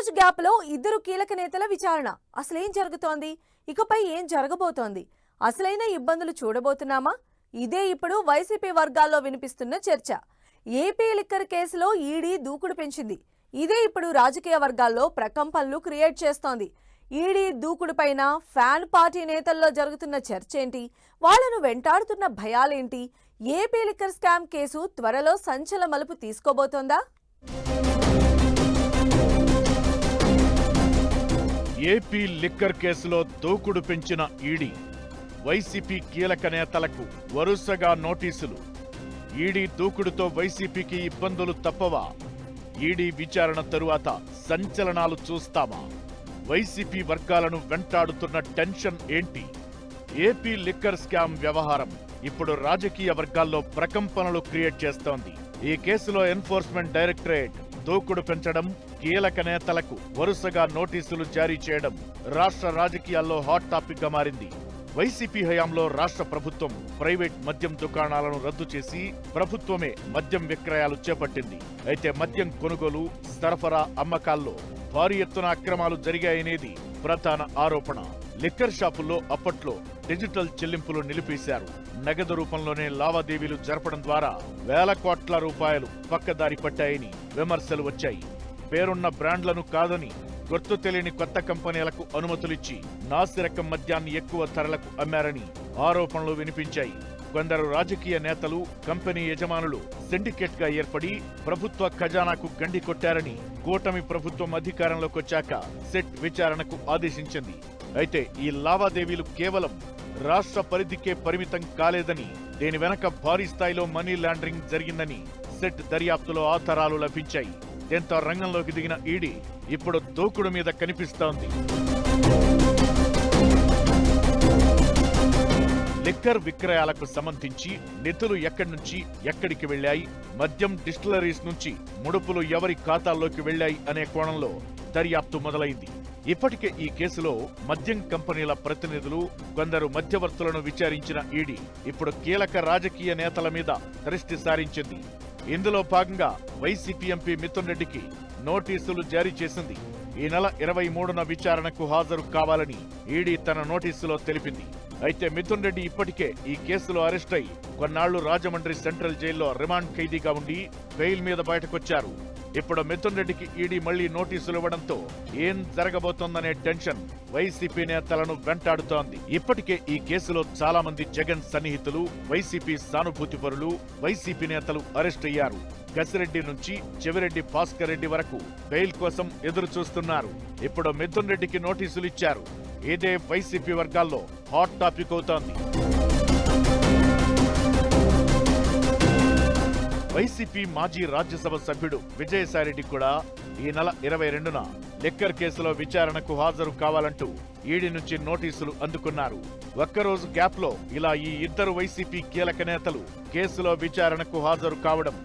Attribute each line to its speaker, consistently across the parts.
Speaker 1: రోజు గ్యాప్ లో ఇద్దరు కీలక నేతల విచారణ. అసలేం జరుగుతోంది, ఇకపై ఏం జరగబోతోంది, అసలైన ఇబ్బందులు చూడబోతున్నామా? ఇదే ఇప్పుడు వైసీపీ వర్గాల్లో వినిపిస్తున్న చర్చ. ఏపీ లిక్కర్ కేసులో ఈడీ దూకుడు పెంచింది. ఇదే ఇప్పుడు రాజకీయ వర్గాల్లో ప్రకంపనలు క్రియేట్ చేస్తోంది. ఈడీ దూకుడు పైన ఫ్యాన్ పార్టీ నేతల్లో జరుగుతున్న చర్చ ఏంటి, వాళ్లను వెంటాడుతున్న భయాలేంటి? ఏపీ లిక్కర్ స్కామ్ కేసు త్వరలో సంచలన మలుపు తీసుకోబోతోందా?
Speaker 2: ఏపీ లిక్కర్ కేసులో దూకుడు పెంచిన ఈడీ, వైసీపీ కీలక నేతలకు వరుసగా నోటీసులు. ఈడీ దూకుడుతో వైసీపీకి ఇబ్బందులు తప్పవా? ఈడీ విచారణ తరువాత సంచలనాలు చూస్తామా? వైసీపీ వర్గాలను వెంటాడుతున్న టెన్షన్ ఏంటి? ఏపీ లిక్కర్ స్కామ్ వ్యవహారం ఇప్పుడు రాజకీయ వర్గాల్లో ప్రకంపనలు క్రియేట్ చేస్తోంది. ఈ కేసులో ఎన్ఫోర్స్మెంట్ డైరెక్టరేట్ దూకుడు పెంచడం, కీలక నేతలకు వరుసగా నోటీసులు జారీ చేయడం రాష్ట్ర రాజకీయాల్లో హాట్ టాపిక్ గా మారింది. వైసీపీ హయాంలో రాష్ట్ర ప్రభుత్వం ప్రైవేట్ మద్యం దుకాణాలను రద్దు చేసి ప్రభుత్వమే మద్యం విక్రయాలు చేపట్టింది. అయితే మద్యం కొనుగోలు, సరఫరా, అమ్మకాల్లో భారీ ఎత్తున అక్రమాలు జరిగాయనేది ప్రధాన ఆరోపణ. లిక్కర్ షాపుల్లో అప్పట్లో డిజిటల్ చెల్లింపులు నిలిపేశారు. నగదు రూపంలోనే లావాదేవీలు జరపడం ద్వారా వేల కోట్ల రూపాయలు పక్కదారి పట్టాయని విమర్శలు వచ్చాయి. పేరున్న బ్రాండ్లను కాదని గుర్తు తెలియని కొత్త కంపెనీలకు అనుమతులిచ్చి నాసిరకం మద్యాన్ని ఎక్కువ ధరలకు అమ్మారని ఆరోపణలు వినిపించాయి. కొందరు రాజకీయ నేతలు, కంపెనీ యజమానులు సిండికేట్ గా ఏర్పడి ప్రభుత్వ ఖజానాకు గండి కొట్టారని కూటమి ప్రభుత్వం అధికారంలోకి వచ్చాక సెట్ విచారణకు ఆదేశించింది. అయితే ఈ లావాదేవీలు కేవలం రాష్ట్ర పరిధికే పరిమితం కాలేదని, దీని వెనక భారీ స్థాయిలో మనీ లాండరింగ్ జరిగిందని సెట్ దర్యాప్తులో ఆధారాలు లభించాయి. దీంతో రంగంలోకి దిగిన ఈడీ ఇప్పుడు దూకుడు మీద కనిపిస్తోంది. లిక్కర్ విక్రయాలకు సంబంధించి నిధులు ఎక్కడి నుంచి ఎక్కడికి వెళ్లాయి, మద్యం డిస్టిలరీస్ నుంచి ముడుపులు ఎవరి ఖాతాల్లోకి వెళ్లాయి అనే కోణంలో దర్యాప్తు మొదలైంది. ఇప్పటికే ఈ కేసులో మద్యం కంపెనీల ప్రతినిధులు, కొందరు మధ్యవర్తులను విచారించిన ఈడీ ఇప్పుడు కీలక రాజకీయ నేతల మీద దృష్టి సారించింది. ఇందులో భాగంగా వైసీపీ ఎంపీ మిథున్ రెడ్డికి నోటీసులు జారీ చేసింది. ఈ నెల 23న విచారణకు హాజరు కావాలని ఈడీ తన నోటీసులో తెలిపింది. అయితే మిథున్ రెడ్డి ఇప్పటికే ఈ కేసులో అరెస్ట్ అయి కొన్నాళ్లు రాజమండ్రి సెంట్రల్ జైల్లో రిమాండ్ ఖైదీగా ఉండి బెయిల్ మీద బయటకొచ్చారు. ఇప్పుడు మిథున్ రెడ్డికి ఈడీ మళ్లీ నోటీసులు ఇవ్వడంతో ఏం జరగబోతోందనే టెన్షన్ వైసీపీ నేతలను వెంటాడుతోంది. ఇప్పటికే ఈ కేసులో చాలా మంది జగన్ సన్నిహితులు, వైసీపీ సానుభూతి పరులు, వైసీపీ నేతలు అరెస్ట్ అయ్యారు. గసిరెడ్డి నుంచి చెవిరెడ్డి భాస్కర్ రెడ్డి వరకు బెయిల్ కోసం ఎదురు చూస్తున్నారు. ఇప్పుడు మిథున్ రెడ్డికి నోటీసులు ఇచ్చారు. ఇదే వైసీపీ వర్గాల్లో హాట్ టాపిక్ అవుతోంది. వైసీపీ మాజీ రాజ్యసభ సభ్యుడు విజయసాయిరెడ్డి కూడా ఈ నెల 22న లిక్కర్ కేసులో విచారణకు హాజరు కావాలంటూ ఈడీ నుంచి నోటీసులు అందుకున్నారు. ఒక్కరోజు గ్యాప్ లో ఇలా ఈ ఇద్దరు వైసీపీ కీలక నేతలు కేసులో విచారణకు హాజరు కావడం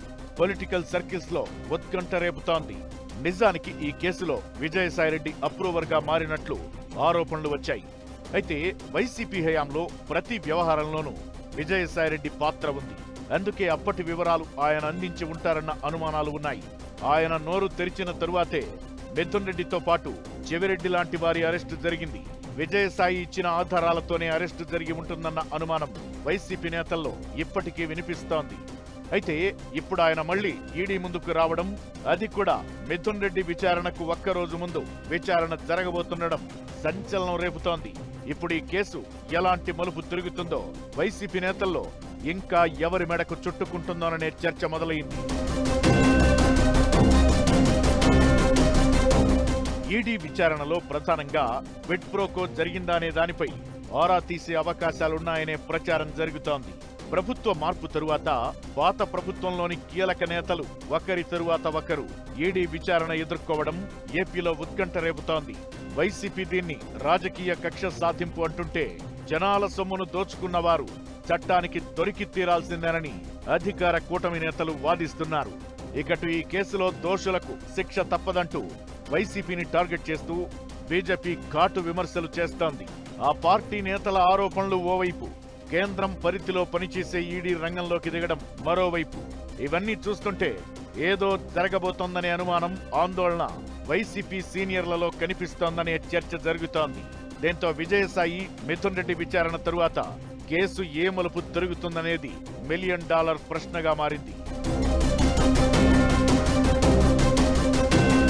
Speaker 2: పొలిటికల్ సర్కిల్స్ లో ఉత్కంఠ రేపుతోంది. నిజానికి ఈ కేసులో విజయసాయిరెడ్డి అప్రూవర్ గా మారినట్లు ఆరోపణలు వచ్చాయి. అయితే వైసీపీ హయాంలో ప్రతి వ్యవహారంలోనూ విజయసాయిరెడ్డి పాత్ర ఉంది. అందుకే అప్పటి వివరాలు ఆయన అందించి ఉంటారన్న అనుమానాలు ఉన్నాయి. ఆయన నోరు తెరిచిన తరువాతే మిథున్ రెడ్డితో పాటు చెవిరెడ్డి లాంటి వారి అరెస్టు జరిగింది. విజయసాయి ఇచ్చిన ఆధారాలతోనే అరెస్టు జరిగి ఉంటుందన్న అనుమానం వైసీపీ నేతల్లో ఇప్పటికీ వినిపిస్తోంది. అయితే ఇప్పుడు ఆయన మళ్లీ ఈడీ ముందుకు రావడం, అది కూడా మిథున్ రెడ్డి విచారణకు ఒక్కరోజు ముందు విచారణ జరగబోతుండడం సంచలనం రేపుతోంది. ఇప్పుడు ఈ కేసు ఎలాంటి మలుపు తిరుగుతుందో, వైసీపీ నేతల్లో ఇంకా ఎవరి మెడకు చుట్టుకుంటుందోననే చర్చ మొదలైంది. ఈడీ విచారణలో ప్రధానంగా క్విడ్ ప్రోకో జరిగిందనే దానిపై ఆరా తీసే అవకాశాలున్నాయనే ప్రచారం జరుగుతోంది. ప్రభుత్వ మార్పు తరువాత పాత ప్రభుత్వంలోని కీలక నేతలు ఒకరి తరువాత ఒకరు ఈడీ విచారణ ఎదుర్కోవడం ఏపీలో ఉత్కంఠ రేపుతోంది. వైసీపీ దీన్ని రాజకీయ కక్ష సాధింపు అంటుంటే, జనాల సొమ్మును దోచుకున్నవారు చట్టానికి దొరికి తీరాల్సిందేనని అధికార కూటమి నేతలు వాదిస్తున్నారు. ఇకటు ఈ కేసులో దోషులకు శిక్ష తప్పదంటూ వైసీపీని టార్గెట్ చేస్తూ బీజేపీ ఘాటు విమర్శలు చేస్తోంది. ఆ పార్టీ నేతల ఆరోపణలు ఓవైపు, కేంద్రం పరిధిలో పనిచేసే ఈడీ రంగంలోకి దిగడం మరోవైపు. ఇవన్నీ చూస్తుంటే ఏదో జరగబోతోందనే అనుమానం, ఆందోళన వైసీపీ సీనియర్లలో కనిపిస్తోందనే చర్చ జరుగుతోంది. దీంతో విజయసాయి, మిథున్ రెడ్డి విచారణ తరువాత కేసు ఏ మలుపు తిరుగుతుందనేది $1 మిలియన్ ప్రశ్నగా మారింది.